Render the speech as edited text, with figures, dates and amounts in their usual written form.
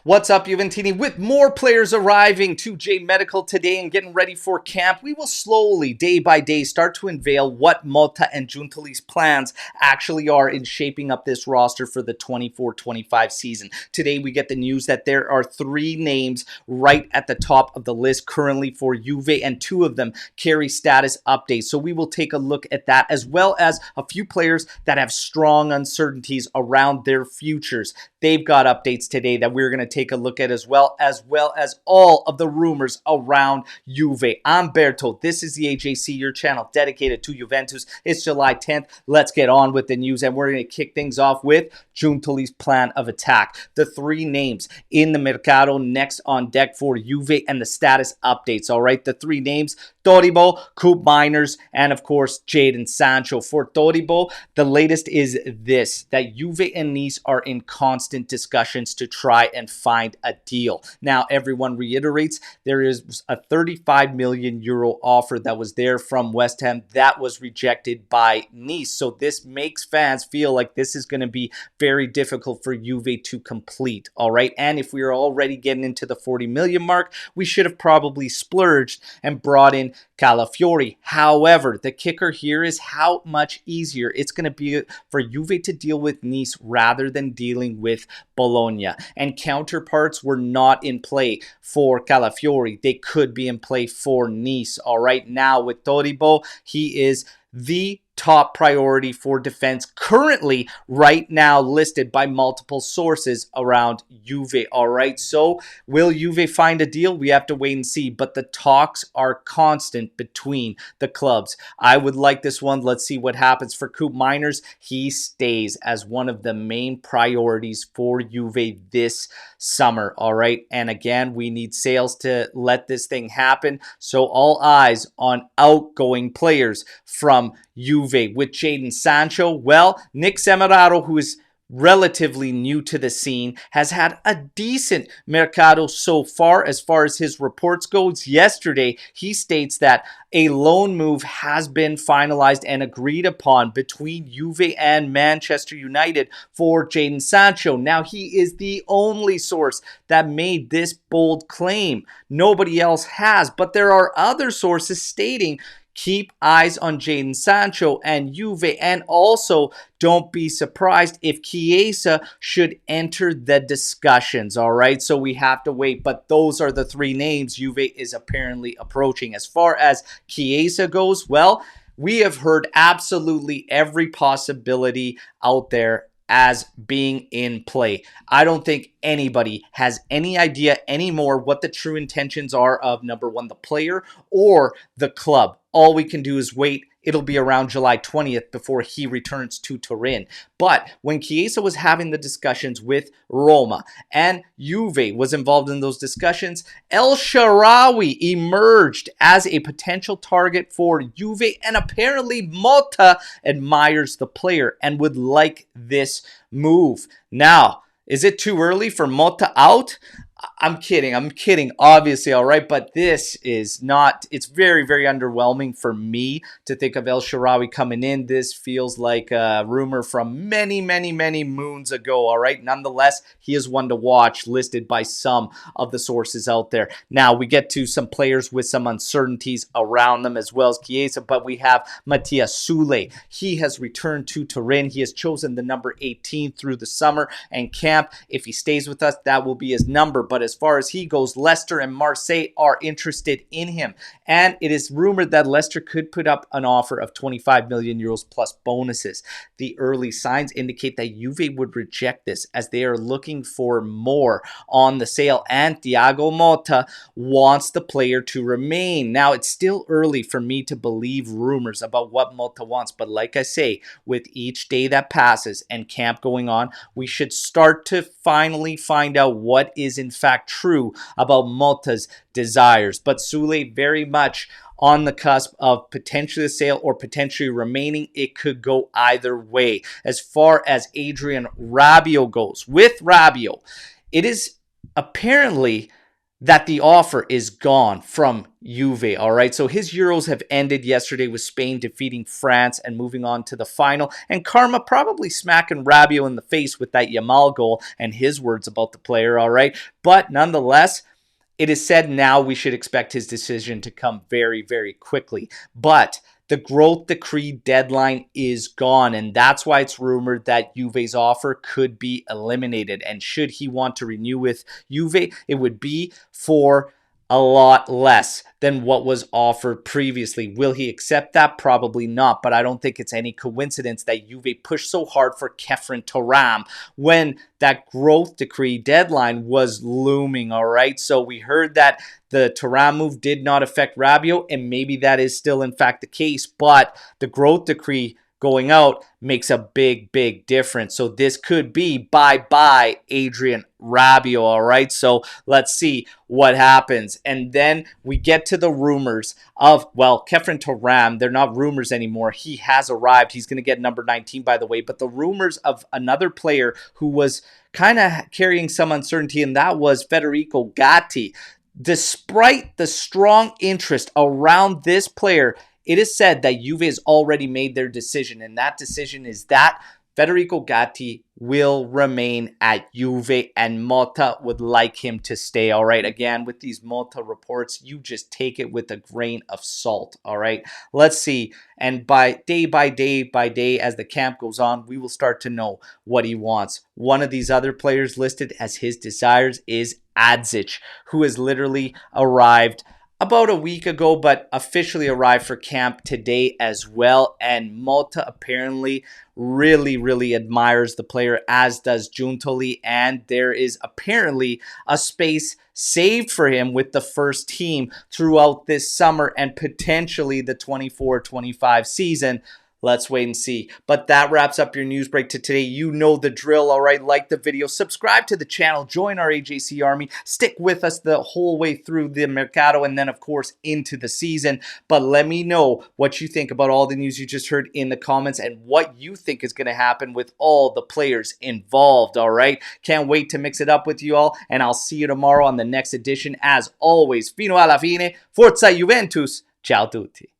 What's up, Juventini? With more players arriving to J Medical today and getting ready for camp, we will slowly, day by day, start to unveil what Motta and Giuntoli's plans actually are in shaping up this roster for the 24-25 season. Today, we get the news that there are 3 names right at the top of the list currently for Juve, and 2 of them carry status updates. So we will take a look at that, as well as a few players that have strong uncertainties around their futures. They've got updates today that we're going to take a look at, as well as all of the rumors around Juve. I'm Berto. This is the AJC, your channel dedicated to Juventus. It's July 10th. Let's get on with the news, and we're going to kick things off with Giuntoli's plan of attack. The 3 names in the Mercato next on deck for Juve and the status updates. All right, the 3 names: Todibo, Koopmeiners, and of course Jadon Sancho. For Todibo, the latest is this: that Juve and Nice are in constant discussions to try and find a deal. Now, everyone reiterates there is a 35 million euro offer that was there from West Ham that was rejected by Nice. So this makes fans feel like this is going to be very difficult for Juve to complete. All right, and if we are already getting into the 40 million mark, we should have probably splurged and brought in Calafiori. However, the kicker here is how much easier it's going to be for Juve to deal with Nice rather than dealing with Bologna. And counterparts were not in play for Calafiori. They could be in play for Nice. All right, now with Todibo, he is the top priority for defense currently right now, listed by multiple sources around Juve. All right, so will Juve find a deal? We have to wait and see, but the talks are constant between the clubs. I would like this one. Let's see what happens. For Koopmeiners, he stays as one of the main priorities for Juve this summer. All right, and again, we need sales to let this thing happen, so all eyes on outgoing players from Juve. With Jadon Sancho, well, Nick Semeraro, who is relatively new to the scene, has had a decent mercado so far as his reports goes. Yesterday, he states that a loan move has been finalized and agreed upon between Juve and Manchester United for Jadon Sancho. Now, he is the only source that made this bold claim. Nobody else has, but there are other sources stating keep eyes on Jadon Sancho and Juve, and also don't be surprised if Chiesa should enter the discussions. All right, so we have to wait, but those are the 3 names Juve is apparently approaching. As far as Chiesa goes, well, we have heard absolutely every possibility out there as being in play. I don't think anybody has any idea anymore what the true intentions are of, number 1, the player or the club. All we can do is wait. It'll be around July 20th before he returns to Turin. But when Chiesa was having the discussions with Roma and Juve was involved in those discussions, El Shaarawy emerged as a potential target for Juve, and apparently Motta admires the player and would like this move. Now, is it too early for Motta out? I'm kidding, obviously, all right, but this is not, it's very, very underwhelming for me to think of El Shaarawy coming in. This feels like a rumor from many, many, many moons ago, all right? Nonetheless, he is one to watch, listed by some of the sources out there. Now, we get to some players with some uncertainties around them, as well as Chiesa, but we have Matthias Sule. He has returned to Turin. He has chosen the number 18 through the summer and camp. If he stays with us, that will be his number. But as far as he goes, Leicester and Marseille are interested in him. And it is rumored that Leicester could put up an offer of 25 million euros plus bonuses. The early signs indicate that Juve would reject this, as they are looking for more on the sale. And Thiago Motta wants the player to remain. Now, it's still early for me to believe rumors about what Motta wants. But like I say, with each day that passes and camp going on, we should start to finally find out what is in fact true about Motta's desires. But Sule very much on the cusp of potentially a sale or potentially remaining. It could go either way. As far as Adrian Rabiot goes, with Rabiot, it is apparently that the offer is gone from Juve, all right? So his Euros have ended yesterday with Spain defeating France and moving on to the final. And karma probably smacking Rabiot in the face with that Yamal goal and his words about the player, all right? But nonetheless, it is said now we should expect his decision to come very, very quickly. But the growth decree deadline is gone, and that's why it's rumored that Juve's offer could be eliminated. And should he want to renew with Juve, it would be for a lot less than what was offered previously. Will he accept that? Probably not, but I don't think it's any coincidence that Juve pushed so hard for Kefren Thuram when that growth decree deadline was looming, all right? So we heard that the Thuram move did not affect Rabiot, and maybe that is still in fact the case, but the growth decree going out makes a big, big difference. So this could be bye-bye Adrian Rabiot, all right? So let's see what happens. And then we get to the rumors of, well, Kefren Thuram, they're not rumors anymore. He has arrived. He's going to get number 19, by the way. But the rumors of another player who was kind of carrying some uncertainty, and that was Federico Gatti. Despite the strong interest around this player, it is said that Juve has already made their decision, and that decision is that Federico Gatti will remain at Juve, and Motta would like him to stay, all right? Again, with these Motta reports, you just take it with a grain of salt, all right? Let's see. And by day, as the camp goes on, we will start to know what he wants. One of these other players listed as his desires is Adzic, who has literally arrived about a week ago, but officially arrived for camp today as well. And Motta apparently really admires the player, as does Giuntoli. And there is apparently a space saved for him with the first team throughout this summer and potentially the 24-25 season. Let's wait and see. But that wraps up your news break to today. You know the drill, all right? Like the video, subscribe to the channel, join our AJC army, stick with us the whole way through the Mercato and then, of course, into the season. But let me know what you think about all the news you just heard in the comments and what you think is going to happen with all the players involved, all right? Can't wait to mix it up with you all, and I'll see you tomorrow on the next edition. As always, fino alla fine, forza Juventus, ciao tutti.